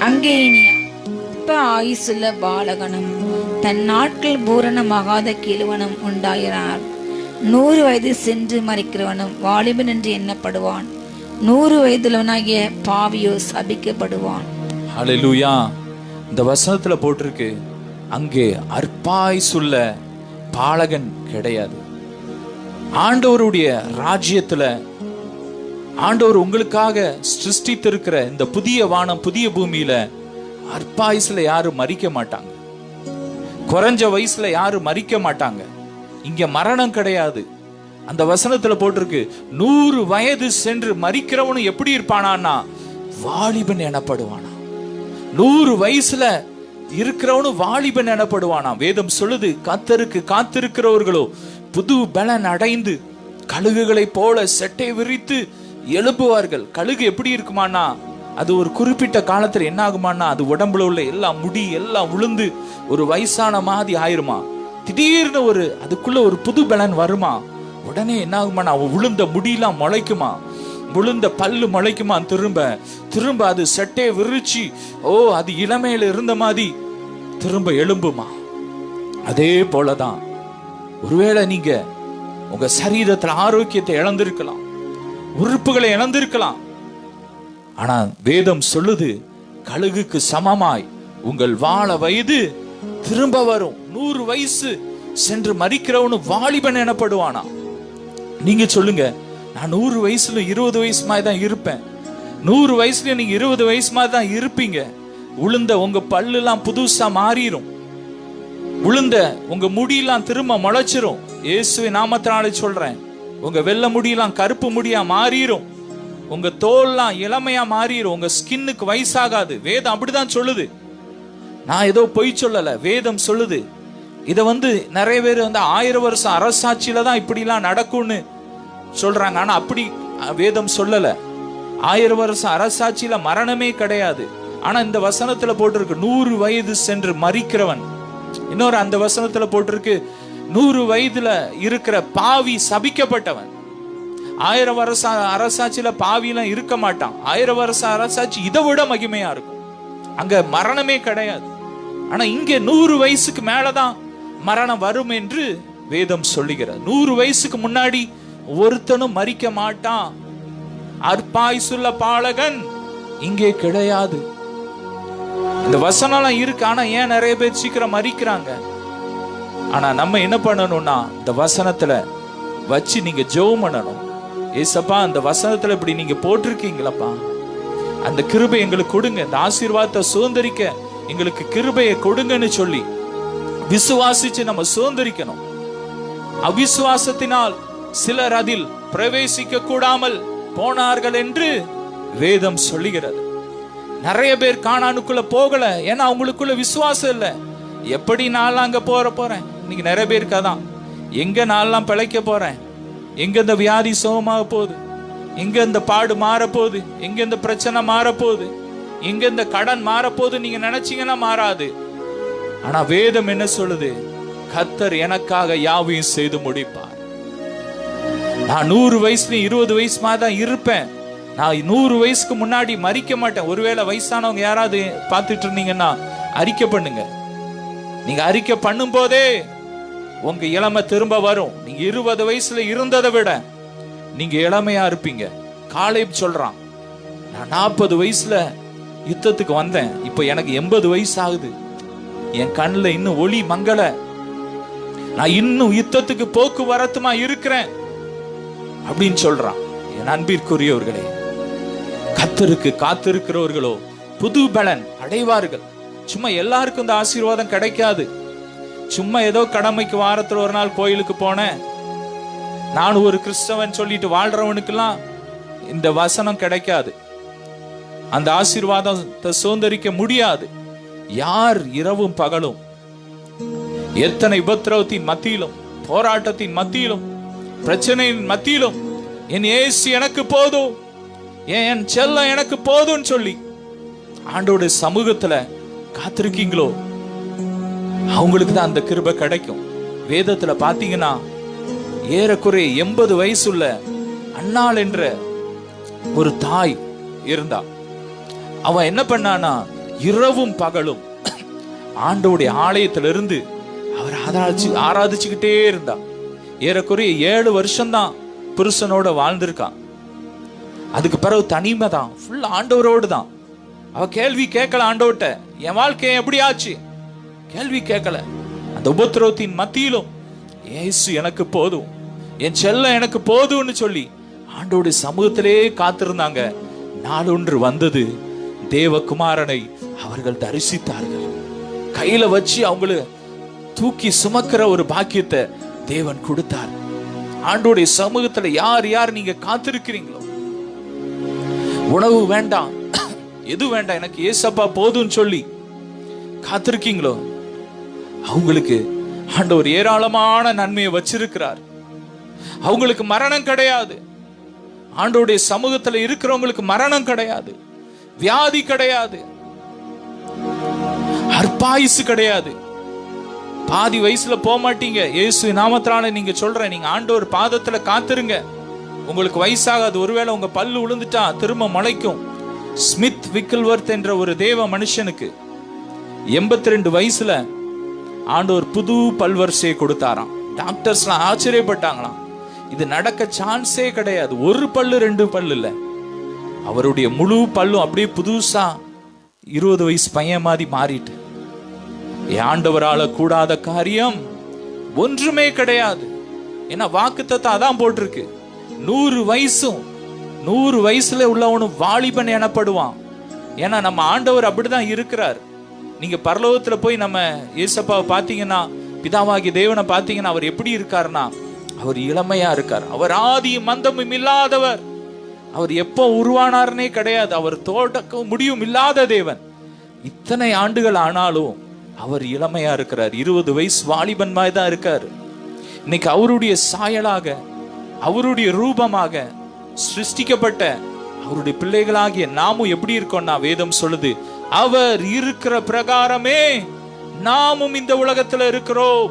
அங்கே இனி அற்ப ஆயுசுள்ள பாலகனும் தன் நாட்கள் பூரணமாகாத கிழவனும் உண்டாயினார். 100 வயது சென்று மறிக்கிறவனும் வாலிபன் என்று எண்ணப்படுவான். 100 வயதுள்ளவனாகிய பாவியோ சபிக்கப்படுவான். ஹல்லேலூயா. இந்த வசனத்துல போட்டிருக்கு, அங்கே அற்பாயுசுள்ள பாலகன் கிடையாது. ஆண்டவருடைய ராஜ்யத்துல ஆண்டவர் உங்களுக்காக சிருஷ்டித்திருக்கிற இந்த புதிய வானம் புதிய பூமியில அற்பாயுசுல யாரும் மரிக்க மாட்டாங்க. குறைஞ்ச வயசுல யாரும் மரிக்க மாட்டாங்க. இங்க மரணம் கிடையாது. அந்த வசனத்துல போட்டிருக்கு, 100 வயது சென்று மரிக்கிறவனும் எப்படி இருப்பானா, வாலிபன் எனப்படுவானா. 100 வயசுல இருக்கிறவனும் வாலிபன் எனப்படுவானா. வேதம் சொல்லுது, கர்த்தருக்கு காத்திருக்கிறவர்களோ புது பலன் அடைந்து கழுகுகளை போல செட்டை விரித்து எழுப்புவார்கள். கழுகு எப்படி இருக்குமானா, அது ஒரு குறிப்பிட்ட காலத்துல என்ன ஆகுமானா, அது உடம்புல உள்ள எல்லாம் முடி எல்லாம் உளுந்து ஒரு வயசான மாதிரி ஆயிருமா. திடீர்னு அதுக்குள்ள ஒரு புது பலன் வருமா. உடனே என்ன ஆகுமானா, உளுந்த முடியெல்லாம் முளைக்குமா, விழுந்த பல்லு முளைக்குமா. திரும்ப அது செட்டை விரிச்சு அது இளமையில இருந்த மாதிரி திரும்ப எழும்புமா. அதே போலதான் ஒருவேளை நீங்க உங்க சரீரத்துல ஆரோக்கியத்தை இழந்திருக்கலாம், உறுப்புகளை இழந்திருக்கலாம். ஆனா வேதம் சொல்லுது, கழுகுக்கு சமமாய் உங்கள் வாழ வயது திரும்ப வரும். 100 வயசு சென்று மரிக்கிறவனு வாலிபன் எனப்படுவானா. நீங்க சொல்லுங்க, நான் 100 வயசுல 20 வயசு மாதிரி தான் இருப்பேன். 100 வயசுல நீங்க 20 வயசு மாதிரி தான் இருப்பீங்க. உளுந்த உங்க பல்லு எல்லாம் புதுசா மாறிடும். உளுந்த உங்க முடியெல்லாம் திரும்ப முளைச்சிரும். இயேசுவின் நாமத்தினாலே சொல்றேன், உங்க வெள்ளை முடியெல்லாம் கருப்பு முடியா மாறிடும். உங்க தோல்லாம் இளமையா மாறிடும். உங்க ஸ்கின்னுக்கு வயசாகாது. வேதம் அப்படிதான் சொல்லுது. நான் ஏதோ பொய் சொல்லல, வேதம் சொல்லுது. இத நிறைய பேர் 1000 வருஷம் அரசாட்சியில தான் இப்படி எல்லாம் நடக்கும்னு சொல்றாங்க. ஆனா அப்படி வேதம் சொல்லல. 1000 வருஷம் அரசாட்சியில மரணமே கிடையாது. ஆனா இந்த வசனத்துல போட்டிருக்கு, 100 வயது சென்று மரிக்கிறவன். இன்னொரு அந்த வசனத்துல போட்டிருக்கு, 100 வயதுல இருக்கிற பாவி சபிக்கப்பட்டவன். 1000 வருஷம் அரசாட்சியில பாவிலாம் இருக்க மாட்டான். 1000 வருஷம் அரசாட்சி இதை விட மகிமையா இருக்கும். அங்க மரணமே கிடையாது. ஆனா இங்க 100 வயசுக்கு மேலதான் மரணம் வரும் என்று வேதம் சொல்லுகிறது. 100 வயசுக்கு முன்னாடி ஒருத்தனும் மரிக்க மாட்டான். அற்பாயுசுள்ள பாலகன் இங்கே கிடையாது. இந்த வசனம் இருக்கு. ஆனா ஏன் நிறைய பேர் சீக்கிரம் மரிக்கிறாங்க? ஆனா நம்ம என்ன பண்ணணும்னா, இந்த வசனத்துல வச்சு நீங்க ஜெபம் பண்ணணும். ஏசப்பா, அந்த வசனத்துல இப்படி நீங்க போட்டிருக்கீங்களப்பா, அந்த கிருபை எங்களுக்கு கொடுங்க, இந்த ஆசீர்வாதத்தை சுதந்திரிக்க எங்களுக்கு கிருபையை கொடுங்கன்னு சொல்லி விசுவாசிச்சு நம்ம சுதந்திரிக்கணும். அவிசுவாசத்தினால் சிலர் அதில் பிரவேசிக்க கூடாமல் போனார்கள் என்று வேதம் சொல்லுகிறது. நிறைய பேர் கானானுக்குள்ள போகல, ஏன்னா அவங்களுக்குள்ள விசுவாசம் இல்லை. எப்படி நான் அங்க போறேன். இன்னைக்கு நிறைய பேருக்கு அதான், எங்க நான் பிழைக்க போறேன், எங்க இந்த வியாதி சுகமாக போகுது, எங்க இந்த பாடு மாறப்போகுது, எங்க இந்த பிரச்சனை மாறப்போகுது, எங்க இந்த கடன் மாறப்போகுது நீங்க நினைச்சீங்கன்னா மாறாது. ஆனா வேதம் என்ன சொல்லுது? கர்த்தர் எனக்காக யாவையும் செய்து முடிப்பார். நான் 100 வயசுல 20 வயசு மாதிரி தான் இருப்பேன். நான் 100 வயசுக்கு முன்னாடி மரிக்க மாட்டேன். ஒருவேளை வயசானவங்க யாராவது பார்த்துட்டு இருந்தீங்கன்னா அறிக்கை பண்ணுங்க. நீங்க அறிக்கை பண்ணும் போதே உங்க இளமை திரும்ப வரும். நீங்க 20 வயசுல இருந்ததை விட நீங்க இளமையா இருப்பீங்க. காலேப் சொல்றான், நான் 40 வயசுல யுத்தத்துக்கு வந்தேன், இப்ப எனக்கு 80 வயசு ஆகுது, என் கண்ணுல இன்னும் ஒளி மங்கள, நான் இன்னும் யுத்தத்துக்கு போக்குவரத்துமா இருக்கிறேன் அப்படின்னு சொல்றான். என் அன்பிற்குரியவர்களே, கர்த்தருக்கு காத்திருக்கிறவர்களோ புது பலன் அடைவார்கள். சும்மா எல்லாருக்கும் இந்த ஆசீர்வாதம் கிடைக்காது. சும்மா ஏதோ கடமைக்கு வாரத்துல ஒரு நாள் கோயிலுக்கு போனேன், நான் ஒரு கிறிஸ்தவன் சொல்லிட்டு வாழ்றவனுக்கெல்லாம் இந்த வசனம் கிடைக்காது. அந்த ஆசீர்வாதத்தை சுதந்திரிக்க முடியாது. யார் இரவும் பகலும் எத்தனை உபத்திரவத்தின் மத்தியிலும், போராட்டத்தின் மத்தியிலும், பிரச்சனையின் மத்தியிலும் என் இயேசு எனக்கு போதும், என் செல்லம் எனக்கு போதும்னு சொல்லி ஆண்டவருடைய சமூகத்துல காத்திருக்கீங்களோ, அவங்களுக்கு தான் அந்த கிருபை கிடைக்கும். வேதத்துல பாத்தீங்கன்னா ஏறக்குறைய 80 வயசுள்ள அன்னாள் என்ற ஒரு தாய் இருந்தா. அவன் என்ன பண்ணானா, இரவும் பகலும் ஆண்டவருடைய ஆலயத்திலிருந்து அவர் ஆராதிச்சுக்கிட்டே இருந்தா. ஏறக்குறைய 7 வருஷம்தான் புருஷனோட வாழ்ந்திருக்கான். அதுக்கு பிறகு தனிமை தான், ஃபுல் ஆண்டவரோடு தான். அவ கேள்வி கேட்கல ஆண்டவர்கிட்ட, என் வாழ்க்கை எப்படி ஆச்சு கேள்வி கேட்கல. அந்த உபத்திரவத்தின் மத்தியிலும் இயேசு எனக்கு போதும், என் செல்லம் எனக்கு போதும்னு சொல்லி ஆண்டவருடைய சமூகத்திலே காத்திருந்தாங்க. நாளொன்று வந்தது, தேவகுமாரனை அவர்கள் தரிசித்தார்கள். கையில வச்சு அவங்கள தூக்கி சுமக்கிற ஒரு பாக்கியத்தை தேவன் கொடுத்தார். ஆண்டவருடைய சமூகத்துல யார் யார் நீங்க காத்திருக்கிறீங்களோ, உணவு வேண்டாம், எது வேண்டாம், எனக்கு ஏசப்பா போதும்னு சொல்லி காத்திருக்கீங்களோ, அவங்களுக்கு ஆண்டவர் ஏராளமான நன்மையை வச்சிருக்கிறார். அவங்களுக்கு மரணம் கிடையாது. ஆண்டவருடைய சமூகத்துல இருக்கிறவங்களுக்கு மரணம் கிடையாது, வியாதி கிடையாது, அற்பாயுசு கிடையாது. பாதி வயசுல போக மாட்டீங்க. இயேசு நாமத்தினால நீங்க சொல்றேன், நீங்க ஆண்டவர் பாதத்துல காத்திருங்க, உங்களுக்கு வயசாகாது. ஒருவேளை உங்க பல்லு விழுந்துட்டா திரும்ப முளைக்கும். ஸ்மித் விக்கில்வர்த் என்ற ஒரு தேவ மனுஷனுக்கு 82 வயசுல ஆண்டவர் புது பல்வரிசையை கொடுத்தாராம். டாக்டர்ஸ்லாம் ஆச்சரியப்பட்டாங்களாம், இது நடக்க சான்ஸே கிடையாது. 1 பல்லு 2 பல்லு இல்ல, அவருடைய முழு பல்லும் அப்படியே புதுசா 20 வயசு பையன் மாதிரி மாறிட்டு. ஆண்டவரால கூடாத காரியம் ஒன்றுமே கிடையாது. ஏன்னா வாக்குத்தத்தம் அதான் போட்டிருக்கு, 100 வயசும் 100 வயசுல உள்ளவனும் வாலிபன் எனப்படுவான். ஏன்னா நம்ம ஆண்டவர் அப்படிதான் இருக்கிறார். நீங்க பரலோகத்துல போய் நம்ம ஏசப்பாவை பார்த்தீங்கன்னா, பிதாவாகிய தேவனை பார்த்தீங்கன்னா, அவர் எப்படி இருக்காருன்னா, அவர் இளமையா இருக்கார். அவர் ஆதியும் மந்தமும் இல்லாதவர். அவர் எப்போ உருவானார்னே கிடையாது. அவர் தோட்டக்க முடியும் இல்லாத தேவன். இத்தனை ஆண்டுகள் ஆனாலும் அவர் இளமையா இருக்கிறார். 20 வயசு வாலிபன் மாதிரி தான் இருக்காரு. இன்னைக்கு அவருடைய சாயலாக, அவருடைய ரூபமாக சிருஷ்டிக்கப்பட்ட அவருடைய பிள்ளைகளாகிய நாமும் எப்படி இருக்கோம்னா, வேதம் சொல்லுது, அவர் இருக்கிற பிரகாரமே நாமும் இந்த உலகத்துல இருக்கிறோம்.